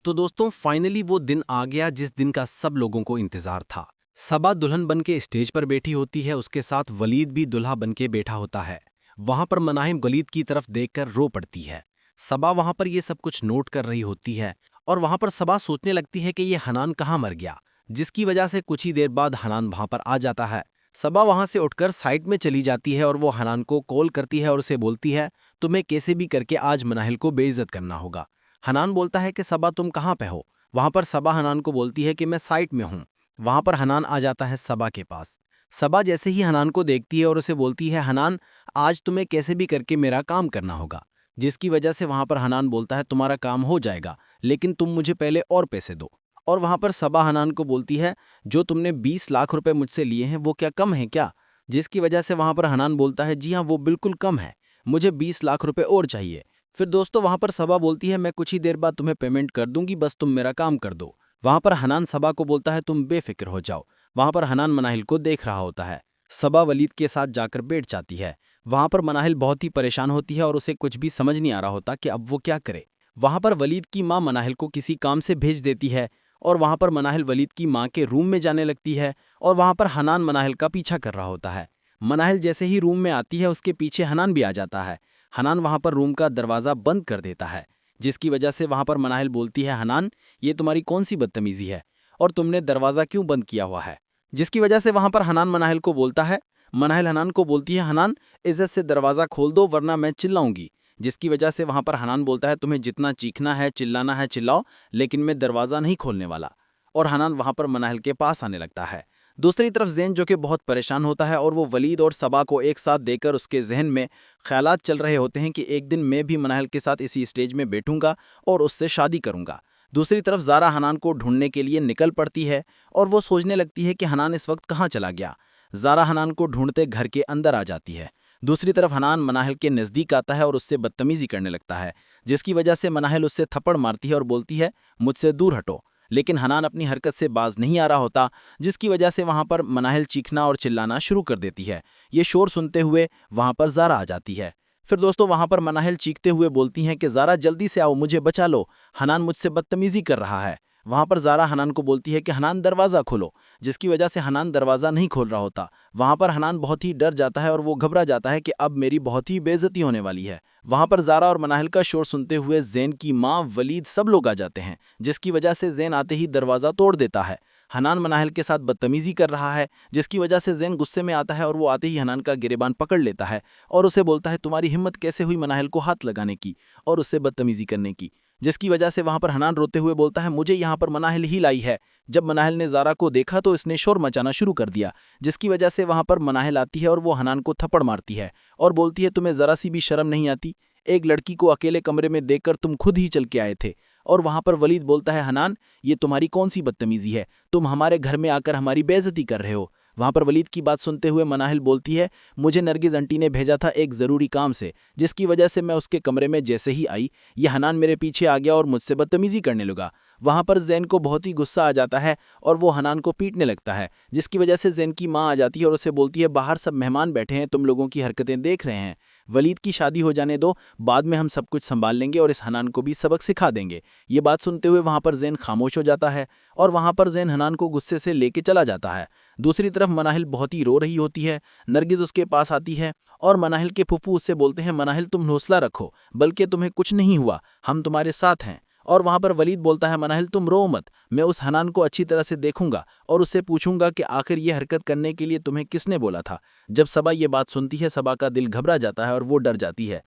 तो दोस्तों फाइनली वो दिन आ गया जिस दिन का सब लोगों को इंतजार था। सबा दुल्हन बन के स्टेज पर बैठी होती है, उसके साथ वलीद भी दुल्हा बन के बैठा होता है। वहां पर मनाहिम वलीद की तरफ देखकर रो पड़ती है। सबा वहां पर ये सब कुछ नोट कर रही होती है और वहां पर सबा सोचने लगती है कि ये हनान कहाँ मर गया, जिसकी वजह से कुछ ही देर बाद हनान वहां पर आ जाता है। सबा वहां से उठकर साइड में चली जाती है और वो हनान को कॉल करती है और उसे बोलती है, तुम्हें कैसे भी करके आज मनाहिल को बेइज्जत करना होगा। हनान बोलता है कि सबा तुम कहाँ पे हो। वहां पर सबा हनान को बोलती है कि मैं साइट में हूं। वहां पर हनान आ जाता है सबा के पास। सबा जैसे ही हनान को देखती है और उसे बोलती है, हनान आज तुम्हें कैसे भी करके मेरा काम करना होगा, जिसकी वजह से वहां पर हनान बोलता है तुम्हारा काम हो जाएगा, लेकिन तुम मुझे पहले और पैसे दो। और वहां पर सबा हनान को बोलती है, जो तुमने 20 लाख रुपए मुझसे लिए हैं वो क्या कम है क्या, जिसकी वजह से वहां पर हनान बोलता है, जी हाँ वो बिल्कुल कम है, मुझे 20 लाख रुपए और चाहिए। फिर दोस्तों वहां पर सबा बोलती है, मैं कुछ ही देर बाद तुम्हें पेमेंट कर दूंगी, बस तुम मेरा काम कर दो। वहां पर हनान सबा को बोलता है, तुम बेफिक्र हो जाओ। वहां पर हनान मनाहिल को देख रहा होता है। सबा वलीद के साथ जाकर बैठ जाती है। वहां पर मनाहिल बहुत ही परेशान होती है और उसे कुछ भी समझ नहीं आ रहा होता कि अब वो क्या करे। वहां पर वलीद की माँ मनाहिल को किसी काम से भेज देती है और वहां पर मनाहिल वलीद की माँ के रूम में जाने लगती है और वहां पर हनान मनाहिल का पीछा कर रहा होता है। मनाहिल जैसे ही रूम में आती है उसके पीछे हनान भी आ जाता है। हनान वहां पर रूम का दरवाजा बंद कर देता है, जिसकी वजह से वहां पर मनाहिल बोलती है, हनान ये तुम्हारी कौन सी बदतमीजी है और तुमने दरवाजा क्यों बंद किया हुआ है, जिसकी वजह से वहां पर हनान मनाहिल को बोलता है। मनाहिल हनान को बोलती है, हनान इज्जत से दरवाजा खोल दो वरना मैं चिल्लाऊंगी, जिसकी वजह से वहां पर हनान बोलता है, तुम्हें जितना चीखना है चिल्लाना है चिल्लाओ, लेकिन मैं दरवाजा नहीं खोलने वाला। और हनान वहां पर मनाहिल के पास आने लगता है। दूसरी तरफ जैन जो कि बहुत परेशान होता है और वो वलीद और सबा को एक साथ देकर उसके जहन में ख्यालात चल रहे होते हैं कि एक दिन मैं भी मनाहिल के साथ इसी स्टेज में बैठूंगा और उससे शादी करूंगा। दूसरी तरफ ज़ारा हनान को ढूंढने के लिए निकल पड़ती है और वो सोचने लगती है कि हनान इस वक्त कहाँ चला गया। ज़ारा हनान को ढूंढते घर के अंदर आ जाती है। दूसरी तरफ हनान मनाहिल के नज़दीक आता है और उससे बदतमीजी करने लगता है, जिसकी वजह से मनाहिल उससे थप्पड़ मारती है और बोलती है, मुझसे दूर हटो। लेकिन हनान अपनी हरकत से बाज नहीं आ रहा होता, जिसकी वजह से वहां पर मनाहिल चीखना और चिल्लाना शुरू कर देती है। ये शोर सुनते हुए वहां पर ज़ारा आ जाती है। फिर दोस्तों वहां पर मनाहिल चीखते हुए बोलती हैं कि ज़ारा जल्दी से आओ, मुझे बचा लो, हनान मुझसे बदतमीजी कर रहा है। वहां पर ज़ारा हनान को बोलती है कि हनान दरवाज़ा खोलो, जिसकी वजह से हनान दरवाज़ा नहीं खोल रहा होता। वहां पर हनान बहुत ही डर जाता है और वो घबरा जाता है कि अब मेरी बहुत ही बेइज्जती होने वाली है। वहां पर ज़ारा और मनाहिल का शोर सुनते हुए जैन की माँ वलीद सब लोग आ जाते हैं, जिसकी वजह से जैन आते ही दरवाज़ा तोड़ देता है। हनान मनाहिल के साथ बदतमीजी कर रहा है, जिसकी वजह से जैन गुस्से में आता है और वो आते ही हनान का गिरेबान पकड़ लेता है और उसे बोलता है, तुम्हारी हिम्मत कैसे हुई मनाहिल को हाथ लगाने की और उससे बदतमीजी करने की, जिसकी वजह से वहां पर हनान रोते हुए बोलता है, मुझे यहाँ पर मनाहिल ही लाई है। जब मनाहिल ने ज़ारा को देखा तो इसने शोर मचाना शुरू कर दिया, जिसकी वजह से वहां पर मनाहिल आती है और वो हनान को थप्पड़ मारती है और बोलती है, तुम्हें ज़रा सी भी शर्म नहीं आती, एक लड़की को अकेले कमरे में देखकर तुम खुद ही चल के आए थे। और वहां पर वलीद बोलता है, हनान ये तुम्हारी कौन सी बदतमीजी है, तुम हमारे घर में आकर हमारी बेइज्जती कर रहे हो। वहां पर वलीद की बात सुनते हुए मनाहिल बोलती है, मुझे नरगिस आंटी ने भेजा था एक ज़रूरी काम से, जिसकी वजह से मैं उसके कमरे में जैसे ही आई ये हनान मेरे पीछे आ गया और मुझसे बदतमीजी करने लगा। वहां पर जैन को बहुत ही गुस्सा आ जाता है और वो हनान को पीटने लगता है, जिसकी वजह से जैन की माँ आ जाती है और उसे बोलती है, बाहर सब मेहमान बैठे हैं, तुम लोगों की हरकतें देख रहे हैं, वलीद की शादी हो जाने दो, बाद में हम सब कुछ संभाल लेंगे और इस हनान को भी सबक सिखा देंगे। ये बात सुनते हुए वहां पर जैन खामोश हो जाता है और वहां पर जैन हनान को गुस्से से लेके चला जाता है। दूसरी तरफ मनाहिल बहुत ही रो रही होती है। नरगिस उसके पास आती है और मनाहिल के फूफू उससे बोलते हैं, मनाहिल तुम हौसला रखो, बल्कि तुम्हें कुछ नहीं हुआ, हम तुम्हारे साथ हैं। और वहां पर वलीद बोलता है, मनाहिल तुम रो मत, मैं उस हनान को अच्छी तरह से देखूंगा और उससे पूछूंगा कि आखिर ये हरकत करने के लिए तुम्हें किसने बोला था। जब सबा ये बात सुनती है सबा का दिल घबरा जाता है और वो डर जाती है।